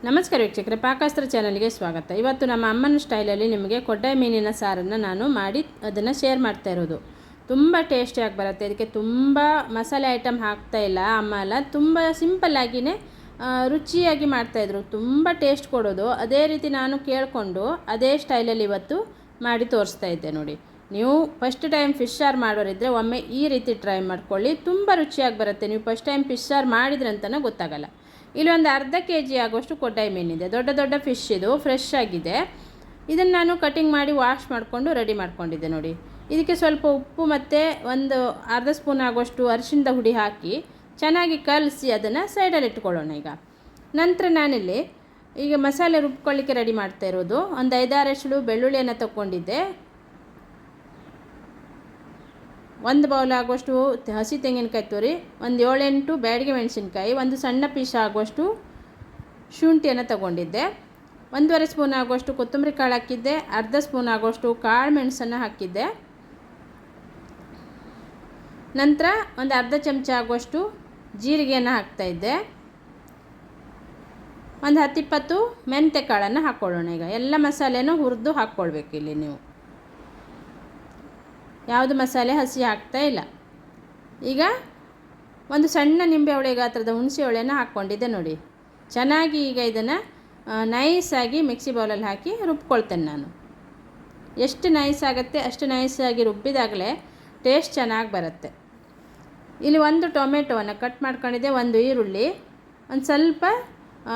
ನಮಸ್ಕಾರ ವೀಕ್ಷಕರೇ, ಪಾಕಾಸ್ತ್ರ ಚಾನಲ್ಗೆ ಸ್ವಾಗತ. ಇವತ್ತು ನಮ್ಮ ಅಮ್ಮನ ಸ್ಟೈಲಲ್ಲಿ ನಿಮಗೆ ಕೊಡ್ಡಾಯಿ ಮೀನಿನ ಸಾರನ್ನು ನಾನು ಮಾಡಿ ಅದನ್ನು ಶೇರ್ ಮಾಡ್ತಾ ಇರೋದು. ತುಂಬ ಟೇಸ್ಟಿಯಾಗಿ ಬರುತ್ತೆ. ಇದಕ್ಕೆ ತುಂಬ ಮಸಾಲೆ ಐಟಮ್ ಹಾಕ್ತಾ ಇಲ್ಲ ಅಮ್ಮ ಎಲ್ಲ, ತುಂಬ ಸಿಂಪಲ್ಲಾಗಿಯೇ ರುಚಿಯಾಗಿ ಮಾಡ್ತಾಯಿದ್ರು. ತುಂಬ ಟೇಸ್ಟ್ ಕೊಡೋದು. ಅದೇ ರೀತಿ ನಾನು ಕೇಳಿಕೊಂಡು ಅದೇ ಸ್ಟೈಲಲ್ಲಿ ಇವತ್ತು ಮಾಡಿ ತೋರಿಸ್ತಾ ಇದ್ದೆ ನೋಡಿ. ನೀವು ಫಸ್ಟ್ ಟೈಮ್ ಫಿಶ್ ಸಾರು ಮಾಡೋರಿದ್ದರೆ ಒಮ್ಮೆ ಈ ರೀತಿ ಟ್ರೈ ಮಾಡ್ಕೊಳ್ಳಿ, ತುಂಬ ರುಚಿಯಾಗಿ ಬರುತ್ತೆ. ನೀವು ಫಸ್ಟ್ ಟೈಮ್ ಫಿಶ್ ಸಾರು ಮಾಡಿದ್ರೆ ಅಂತಲೇ ಗೊತ್ತಾಗಲ್ಲ. ಇಲ್ಲಿ ಒಂದು ಅರ್ಧ kg ಆಗುವಷ್ಟು ಕೊಡ್ಡಾಯಿ ಮೀನಿದೆ. ದೊಡ್ಡ ದೊಡ್ಡ ಫಿಶ್ ಇದು, ಫ್ರೆಶ್ ಆಗಿದೆ. ಇದನ್ನು ನಾನು ಕಟಿಂಗ್ ಮಾಡಿ ವಾಶ್ ಮಾಡಿಕೊಂಡು ರೆಡಿ ಮಾಡ್ಕೊಂಡಿದ್ದೆ ನೋಡಿ. ಇದಕ್ಕೆ ಸ್ವಲ್ಪ ಉಪ್ಪು ಮತ್ತು ಒಂದು ಅರ್ಧ ಸ್ಪೂನ್ ಆಗುವಷ್ಟು ಅರಿಶಿಣದ ಹುಡಿ ಹಾಕಿ ಚೆನ್ನಾಗಿ ಕಲಸಿ ಅದನ್ನು ಸೈಡಲ್ಲಿ ಇಟ್ಕೊಳ್ಳೋಣ. ನಂತರ ನಾನಿಲ್ಲಿ ಈಗ ಮಸಾಲೆ ರುಬ್ಕೊಳ್ಳಿಕ್ಕೆ ರೆಡಿ ಮಾಡ್ತಾ ಇರೋದು. ಒಂದು 5-6 ಎಸಳು ಬೆಳ್ಳುಳ್ಳಿಯನ್ನು ತೊಗೊಂಡಿದ್ದೆ. 1 ಬೌಲ್ ಆಗುವಷ್ಟು ಹಸಿ ತೆಂಗಿನಕಾಯಿ ತುರಿ, ಒಂದು 7-8 ಬ್ಯಾಡಗಿ ಮೆಣಸಿನ್ಕಾಯಿ, ಒಂದು ಸಣ್ಣ ಪೀಸ್ ಆಗುವಷ್ಟು ಶುಂಠಿಯನ್ನು ತಗೊಂಡಿದ್ದೆ. 1.5 ಸ್ಪೂನ್ ಆಗುವಷ್ಟು ಕೊತ್ತಂಬರಿ ಕಾಳು ಹಾಕಿದ್ದೆ. ಅರ್ಧ ಸ್ಪೂನ್ ಆಗುವಷ್ಟು ಕಾಳು ಮೆಣಸನ್ನು ಹಾಕಿದ್ದೆ. ನಂತರ ಒಂದು ಅರ್ಧ ಚಮಚ ಆಗುವಷ್ಟು ಜೀರಿಗೆಯನ್ನು ಹಾಕ್ತಾಯಿದ್ದೆ. ಒಂದು 10-20 ಮೆಂತ್ಯ ಕಾಳನ್ನು ಹಾಕ್ಕೊಳ್ಳೋಣ. ಈಗ ಎಲ್ಲ ಮಸಾಲೆನೂ ಹುರಿದು ಹಾಕ್ಕೊಳ್ಬೇಕು. ಇಲ್ಲಿ ನೀವು ಯಾವುದು ಮಸಾಲೆ ಹಸಿ ಹಾಕ್ತಾ ಇಲ್ಲ. ಈಗ ಒಂದು ಸಣ್ಣ ನಿಂಬೆ ಹುಳಿ ಗಾತ್ರದ ಹುಣಸೆ ಹುಳಿಯನ್ನು ಹಾಕ್ಕೊಂಡಿದ್ದೆ ನೋಡಿ. ಚೆನ್ನಾಗಿ ಈಗ ಇದನ್ನು ನೈಸಾಗಿ ಮಿಕ್ಸಿ ಬೌಲಲ್ಲಿ ಹಾಕಿ ರುಬ್ಕೊಳ್ತೇನೆ ನಾನು. ಎಷ್ಟು ನೈಸ್ ಆಗುತ್ತೆ ಅಷ್ಟು ನೈಸಾಗಿ ರುಬ್ಬಿದಾಗಲೇ ಟೇಸ್ಟ್ ಚೆನ್ನಾಗಿ ಬರುತ್ತೆ. ಇಲ್ಲಿ ಒಂದು ಟೊಮೆಟೊವನ್ನು ಕಟ್ ಮಾಡ್ಕೊಂಡಿದ್ದೆ, ಒಂದು ಈರುಳ್ಳಿ, ಒಂದು ಸ್ವಲ್ಪ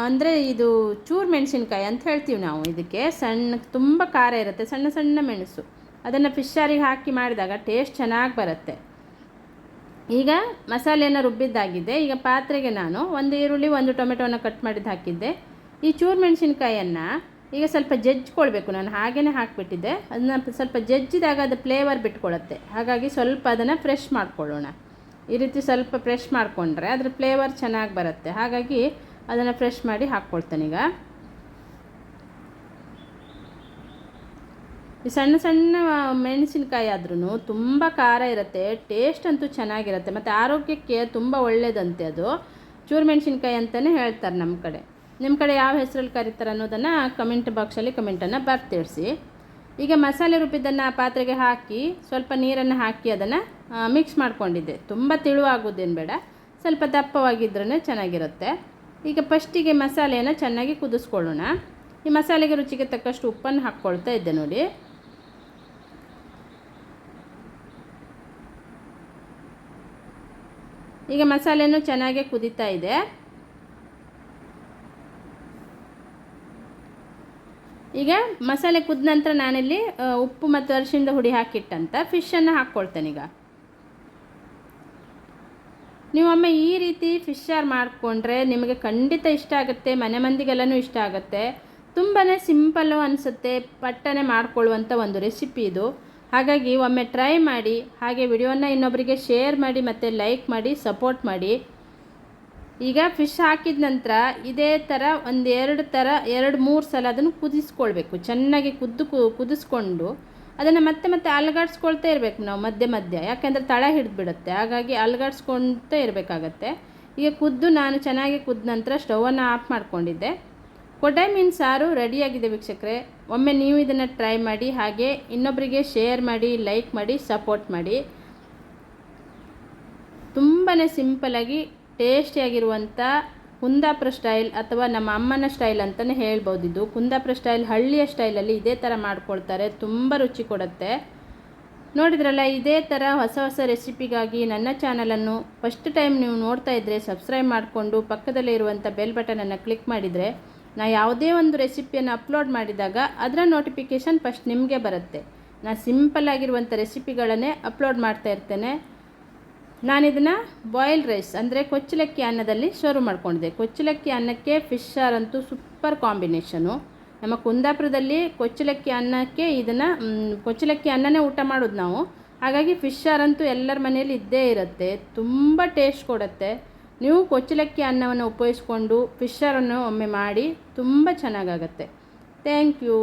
ಅಂದರೆ ಇದು ಚೂರು ಮೆಣಸಿನ್ಕಾಯಿ ಅಂತ ಹೇಳ್ತೀವಿ ನಾವು ಇದಕ್ಕೆ. ತುಂಬ ಖಾರ ಇರುತ್ತೆ, ಸಣ್ಣ ಸಣ್ಣ ಮೆಣಸು. ಅದನ್ನು ಫಿಶ್ ಸಾರಿಗೆ ಹಾಕಿ ಮಾಡಿದಾಗ ಟೇಸ್ಟ್ ಚೆನ್ನಾಗಿ ಬರುತ್ತೆ. ಈಗ ಮಸಾಲೆಯನ್ನು ರುಬ್ಬಿದ್ದಾಗಿದೆ. ಈಗ ಪಾತ್ರೆಗೆ ನಾನು ಒಂದು ಈರುಳ್ಳಿ, ಒಂದು ಟೊಮೆಟೊವನ್ನು ಕಟ್ ಮಾಡಿದ್ದು ಹಾಕಿದ್ದೆ. ಈ ಚೂರು ಮೆಣಸಿನ್ಕಾಯನ್ನು ಈಗ ಸ್ವಲ್ಪ ಜಜ್ಜಿಕೊಳ್ಬೇಕು. ನಾನು ಹಾಗೇ ಹಾಕಿಬಿಟ್ಟಿದ್ದೆ. ಅದನ್ನು ಸ್ವಲ್ಪ ಜಜ್ಜಿದಾಗ ಅದು ಫ್ಲೇವರ್ ಬಿಟ್ಕೊಳ್ಳುತ್ತೆ. ಹಾಗಾಗಿ ಸ್ವಲ್ಪ ಅದನ್ನು ಫ್ರೆಶ್ ಮಾಡ್ಕೊಳ್ಳೋಣ. ಈ ರೀತಿ ಸ್ವಲ್ಪ ಫ್ರೆಶ್ ಮಾಡಿಕೊಂಡ್ರೆ ಅದ್ರ ಫ್ಲೇವರ್ ಚೆನ್ನಾಗಿ ಬರುತ್ತೆ. ಹಾಗಾಗಿ ಅದನ್ನು ಫ್ರೆಶ್ ಮಾಡಿ ಹಾಕ್ಕೊಳ್ತೇನೆ. ಈಗ ಈ ಸಣ್ಣ ಸಣ್ಣ ಮೆಣಸಿನ್ಕಾಯಿ ಆದ್ರೂ ತುಂಬ ಖಾರ ಇರುತ್ತೆ, ಟೇಸ್ಟ್ ಅಂತೂ ಚೆನ್ನಾಗಿರುತ್ತೆ, ಮತ್ತು ಆರೋಗ್ಯಕ್ಕೆ ತುಂಬ ಒಳ್ಳೆಯದಂತೆ. ಅದು ಚೂರು ಮೆಣಸಿನ್ಕಾಯಿ ಅಂತಲೇ ಹೇಳ್ತಾರೆ ನಮ್ಮ ಕಡೆ. ನಿಮ್ಮ ಕಡೆ ಯಾವ ಹೆಸರಲ್ಲಿ ಕರೀತಾರೆ ಅನ್ನೋದನ್ನು ಕಮೆಂಟ್ ಬಾಕ್ಸಲ್ಲಿ ಕಮೆಂಟನ್ನು ಬರ್ತಿಳಿಸಿ. ಈಗ ಮಸಾಲೆ ರುಬ್ಬಿದ್ದನ್ನು ಆ ಪಾತ್ರೆಗೆ ಹಾಕಿ ಸ್ವಲ್ಪ ನೀರನ್ನು ಹಾಕಿ ಅದನ್ನು ಮಿಕ್ಸ್ ಮಾಡ್ಕೊಂಡಿದ್ದೆ. ತುಂಬ ತೆಳುವಾಗೋದೇನು ಬೇಡ, ಸ್ವಲ್ಪ ದಪ್ಪವಾಗಿದ್ರೇ ಚೆನ್ನಾಗಿರುತ್ತೆ. ಈಗ ಫಸ್ಟಿಗೆ ಮಸಾಲೆಯನ್ನು ಚೆನ್ನಾಗಿ ಕುದಿಸ್ಕೊಳ್ಳೋಣ. ಈ ಮಸಾಲೆಗೆ ರುಚಿಗೆ ತಕ್ಕಷ್ಟು ಉಪ್ಪನ್ನು ಹಾಕ್ಕೊಳ್ತಾ ಇದ್ದೆ ನೋಡಿ. ಈಗ ಮಸಾಲೆನೂ ಚೆನ್ನಾಗಿ ಕುದೀತಾ ಇದೆ. ಈಗ ಮಸಾಲೆ ಕುದ್ದ ನಂತರ ನಾನಿಲ್ಲಿ ಉಪ್ಪು ಮತ್ತು ಅರಿಶಿಣದ ಹುಡಿ ಹಾಕಿಟ್ಟಂತ ಫಿಶನ್ನು ಹಾಕ್ಕೊಳ್ತೇನೆ. ಈಗ ನೀವೊಮ್ಮೆ ಈ ರೀತಿ ಫಿಶ್ ಸಾರು ಮಾಡಿಕೊಂಡ್ರೆ ನಿಮಗೆ ಖಂಡಿತ ಇಷ್ಟ ಆಗುತ್ತೆ, ಮನೆ ಮಂದಿಗೆಲ್ಲನೂ ಇಷ್ಟ ಆಗುತ್ತೆ. ತುಂಬಾ ಸಿಂಪಲ್ಲು ಅನಿಸುತ್ತೆ, ಪಟ್ಟನೆ ಮಾಡಿಕೊಳ್ಳುವಂಥ ಒಂದು ರೆಸಿಪಿ ಇದು. ಹಾಗಾಗಿ ಒಮ್ಮೆ ಟ್ರೈ ಮಾಡಿ. ಹಾಗೆ ವಿಡಿಯೋನ ಇನ್ನೊಬ್ಬರಿಗೆ ಶೇರ್ ಮಾಡಿ ಮತ್ತು ಲೈಕ್ ಮಾಡಿ, ಸಪೋರ್ಟ್ ಮಾಡಿ. ಈಗ ಫಿಶ್ ಹಾಕಿದ ನಂತರ ಇದೇ ಥರ ಒಂದು 2-3 ಸಲ ಅದನ್ನು ಕುದಿಸ್ಕೊಳ್ಬೇಕು. ಚೆನ್ನಾಗಿ ಕುದಿಸ್ಕೊಂಡು ಅದನ್ನು ಮತ್ತೆ ಅಲುಗಾಡಿಸ್ಕೊಳ್ತಾ ಇರಬೇಕು ನಾವು ಮಧ್ಯೆ ಮಧ್ಯೆ, ಯಾಕೆಂದರೆ ತಳ ಹಿಡಿದ್ಬಿಡುತ್ತೆ. ಹಾಗಾಗಿ ಅಲುಗಾಡಿಸ್ಕೊಳ್ತಾ ಇರಬೇಕಾಗತ್ತೆ. ಈಗ ನಾನು ಚೆನ್ನಾಗಿ ಕುದ್ದ ನಂತರ ಸ್ಟವನ್ನು ಆಫ್ ಮಾಡ್ಕೊಂಡಿದ್ದೆ. ಕೊಡ್ಡಾಯಿ ಮೀನು ಸಾರು ರೆಡಿಯಾಗಿದೆ ವೀಕ್ಷಕರೇ. ಒಮ್ಮೆ ನೀವು ಇದನ್ನು ಟ್ರೈ ಮಾಡಿ. ಹಾಗೆ ಇನ್ನೊಬ್ಬರಿಗೆ ಶೇರ್ ಮಾಡಿ, ಲೈಕ್ ಮಾಡಿ, ಸಪೋರ್ಟ್ ಮಾಡಿ. ತುಂಬಾ ಸಿಂಪಲಾಗಿ ಟೇಸ್ಟಿಯಾಗಿರುವಂಥ ಕುಂದಾಪುರ ಸ್ಟೈಲ್ ಅಥವಾ ನಮ್ಮ ಅಮ್ಮನ ಸ್ಟೈಲ್ ಅಂತಲೇ ಹೇಳ್ಬೋದು. ಇದು ಕುಂದಾಪುರ ಸ್ಟೈಲ್, ಹಳ್ಳಿಯ ಸ್ಟೈಲಲ್ಲಿ ಇದೇ ಥರ ಮಾಡ್ಕೊಳ್ತಾರೆ. ತುಂಬ ರುಚಿ ಕೊಡುತ್ತೆ. ನೋಡಿದ್ರಲ್ಲ, ಇದೇ ಥರ ಹೊಸ ಹೊಸ ರೆಸಿಪಿಗಾಗಿ ನನ್ನ ಚಾನಲನ್ನು ಫಸ್ಟ್ ಟೈಮ್ ನೀವು ನೋಡ್ತಾ ಇದ್ದರೆ ಸಬ್ಸ್ಕ್ರೈಬ್ ಮಾಡಿಕೊಂಡು ಪಕ್ಕದಲ್ಲೇ ಇರುವಂಥ ಬೆಲ್ ಬಟನನ್ನು ಕ್ಲಿಕ್ ಮಾಡಿದರೆ ನಾ ಯಾವುದೇ ಒಂದು ರೆಸಿಪಿಯನ್ನು ಅಪ್ಲೋಡ್ ಮಾಡಿದಾಗ ಅದರ ನೋಟಿಫಿಕೇಷನ್ ಫಸ್ಟ್ ನಿಮಗೆ ಬರುತ್ತೆ. ನಾನು ಸಿಂಪಲ್ಲಾಗಿರುವಂಥ ರೆಸಿಪಿಗಳನ್ನೇ ಅಪ್ಲೋಡ್ ಮಾಡ್ತಾ ಇರ್ತೇನೆ. ನಾನಿದನ್ನು ಬಾಯ್ಲ್ ರೈಸ್ ಅಂದರೆ ಕೊಚ್ಚಲಕ್ಕಿ ಅನ್ನದಲ್ಲಿ ಸರ್ವ್ ಮಾಡ್ಕೊಂಡಿದ್ದೆ. ಕೊಚ್ಚಲಕ್ಕಿ ಅನ್ನಕ್ಕೆ ಫಿಶ್ ಸಾರಂತೂ ಸೂಪರ್ ಕಾಂಬಿನೇಷನು. ನಮ್ಮ ಕುಂದಾಪುರದಲ್ಲಿ ಕೊಚ್ಚಲಕ್ಕಿ ಅನ್ನಕ್ಕೆ ಕೊಚ್ಚಲಕ್ಕಿ ಅನ್ನನೇ ಊಟ ಮಾಡೋದು ನಾವು. ಹಾಗಾಗಿ ಫಿಶ್ ಸಾರಂತೂ ಎಲ್ಲರ ಮನೆಯಲ್ಲಿ ಇದ್ದೇ ಇರುತ್ತೆ. ತುಂಬ ಟೇಸ್ಟ್ ಕೊಡುತ್ತೆ. ನೀವು ಕೊಚ್ಚಲಕ್ಕಿ ಅನ್ನವನ್ನು ಉಪಯೋಗಿಸ್ಕೊಂಡು ಫಿಶ್ ಸಾರನ್ನು ಒಮ್ಮೆ ಮಾಡಿ, ತುಂಬ ಚೆನ್ನಾಗಾಗತ್ತೆ. Thank you.